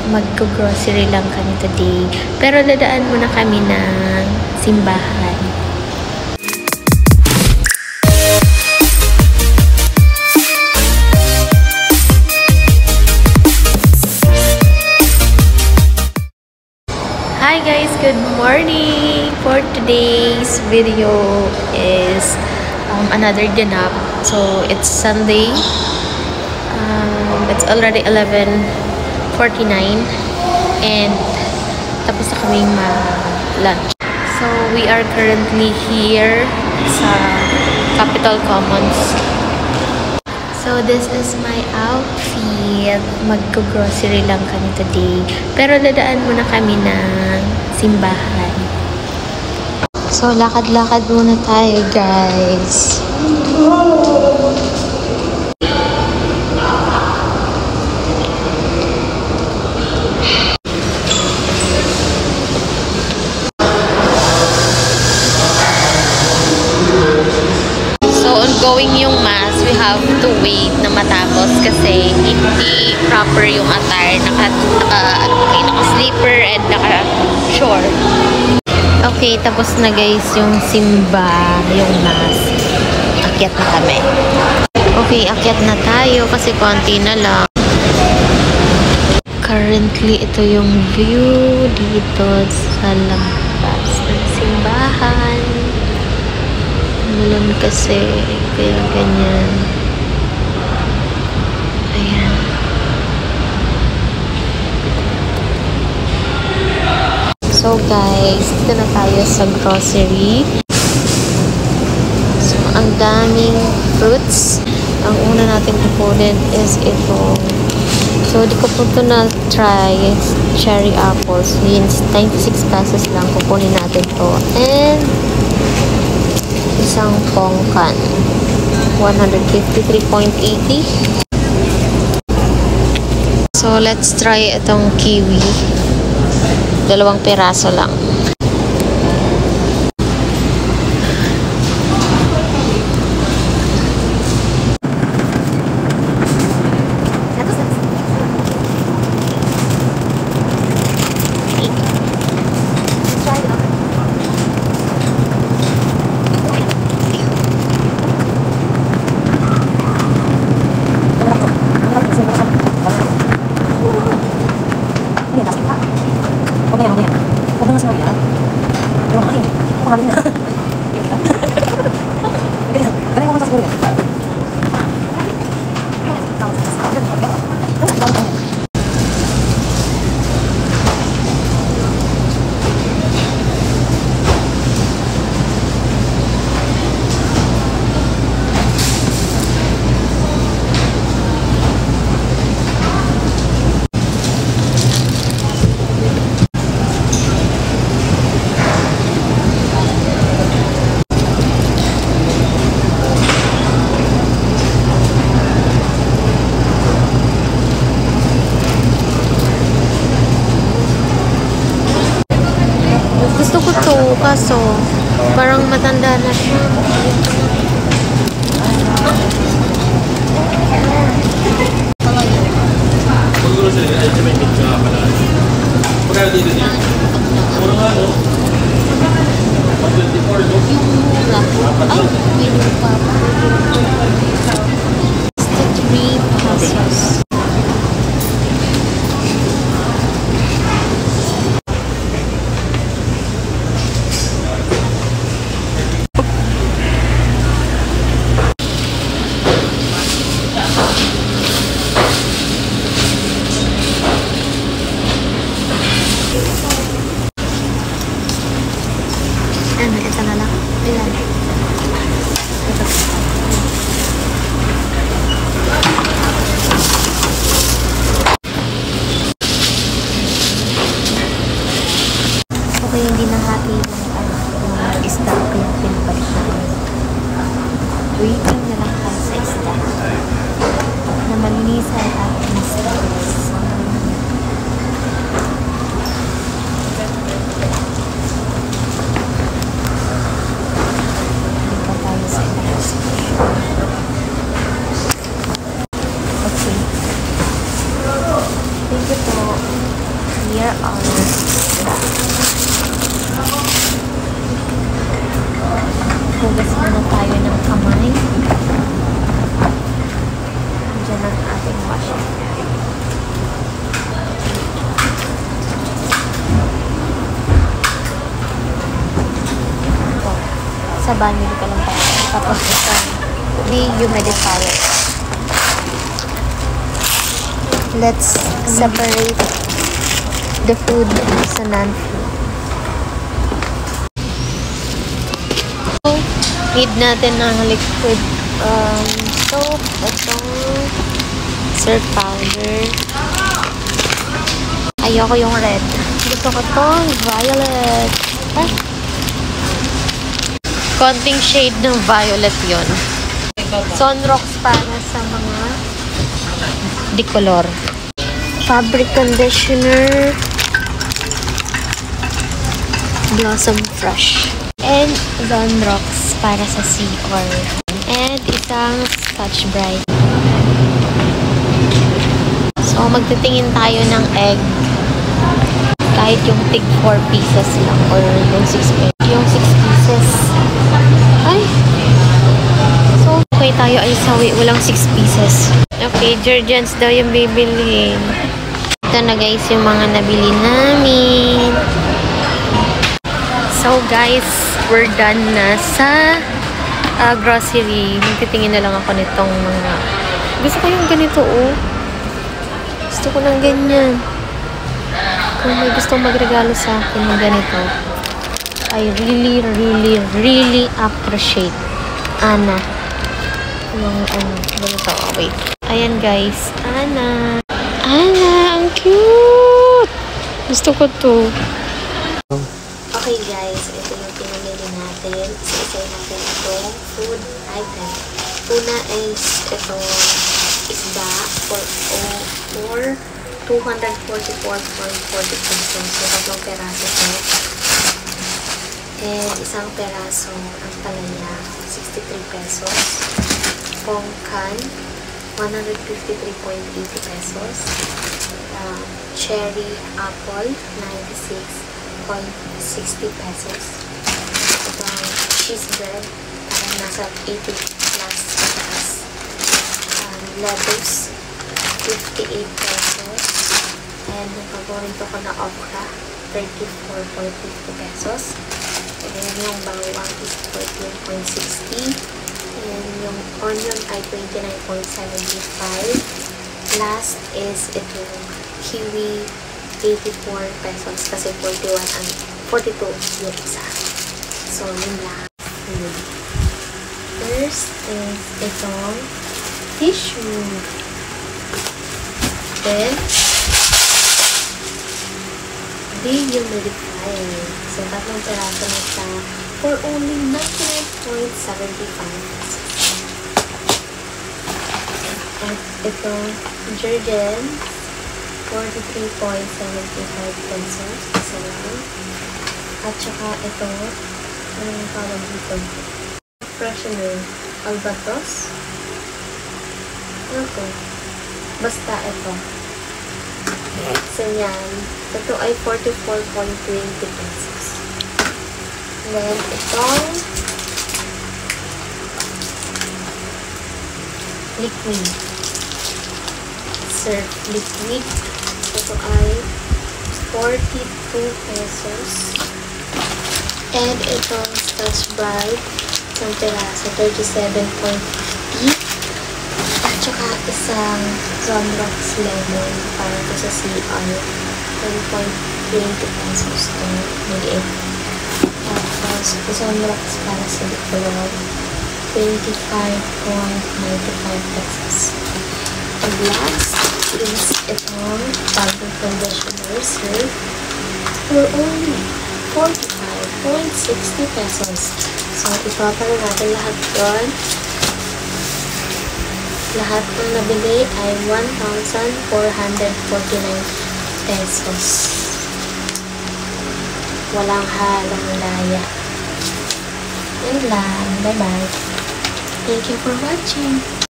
Mag-grocery lang kami today. Pero dadaan muna kami ng simbahan. Hi guys, good morning! For today's video is another ganap. So it's Sunday. It's already 11:49 and tapos na kaming lunch. So we are currently here sa Capitol Commons. So this is my outfit. Mag-grocery lang kami today. Pero dadaan muna kami ng simbahan. So lakad-lakad muna tayo, guys. Going yung mass, we have to wait na matapos kasi hindi proper yung attire. Naka-slipper and naka-short. Okay, tapos na guys yung simba, yung mass. Akyat na kami. Okay, akyat na tayo kasi konti na lang. Currently, ito yung view dito sa labas ng simbahan. Malon kasi, kaya ganyan. Ayan. So guys, dito na tayo sa grocery. So, ang daming fruits. Ang una natin kukunin is ito. So, di ko po ito na-try. Cherry apples. Means 96 pesos lang. Kukunin natin to. And isang pongkan 153.80. So let's try itong kiwi, 2 piraso lang. Kaso, parang matanda na siya. Ito na lang. Ilan? Ito. here are hugas muna tayo ng kamay. Diyan ang ating washing area. Ito, sa banyo ka lang tayo. Tapos ito, dehumidifier. Let's separate the food sa non-food. So, need natin ng liquid soap, itong surf powder. Ayoko yung red. Gusto ko tong violet. Ah. Konting shade ng violet yon. Sunrox para sa mga decolor. Fabric conditioner. Blossom Fresh. And Sunrox para sa sea oil. And isang Scotch Brite. So, magtitingin tayo ng egg. Kahit yung tig 4 pieces lang or yung 6 pieces. Yung 6 pieces. Ay! So, okay tayo ay sawi. Walang 6 pieces. Okay, Jergens daw yung bibiliin. Ito na guys yung mga nabili namin. So guys, we're done na sa grocery. Magtitingin na lang ako nitong mga... Gusto ko yung ganito, oh. Gusto ko ng ganyan. Kung may gustong magregalo sa akin ng ganito, I really appreciate. Ana. Yung ganito. Oh, wait. Ayan guys. Ana, ang cute! Gusto ko to. Okay guys, ito yung pinamili natin. Isa-isay natin itong food item. Una is itong isda for 244.40 pesos. So, tatlong peraso ito. And isang peraso ang palaya, 63 pesos. Pongkan, 153.80 pesos. Cherry apple, 96.60 pesos. Ito ang cheese bread, parang nasa 80 plus pataas. Lettuce, 58 pesos. And yung paborito ko na okra, 34.50 pesos. And then yung bawang is 14.60. And yung onion ay 29.75. Last is itong kiwi, 84 pesos kasi 42 yung isa. So, yun lang. First is itong tissue. Then, dehumidifier. So, tatlong peraso na siya for only 99.75 pesos. At itong Jergens, 43.75 pesos. Isa lang. At saka ito, anong tawag dito? Freshener. Albatros. Ano to? Basta ito. So yan. Ito ay 44.20 pesos. Then, itong liquid. Surf liquid. Ito ay 42 pesos. And itong Scotch Brite, isang peraso, 37.50. At saka isang Sunrox lemon para ito sa CR, 10.20 pesos to. Maliit. Tapos, Sunrox para sa decolor, 25.95 pesos. And last is itong fabric conditioner Surf for only 45.60 pesos. So, ipapala natin lahat yun. Lahat ng nabili ay 1,449 pesos. Walang halong laya. Yun lang. Bye-bye. Thank you for watching.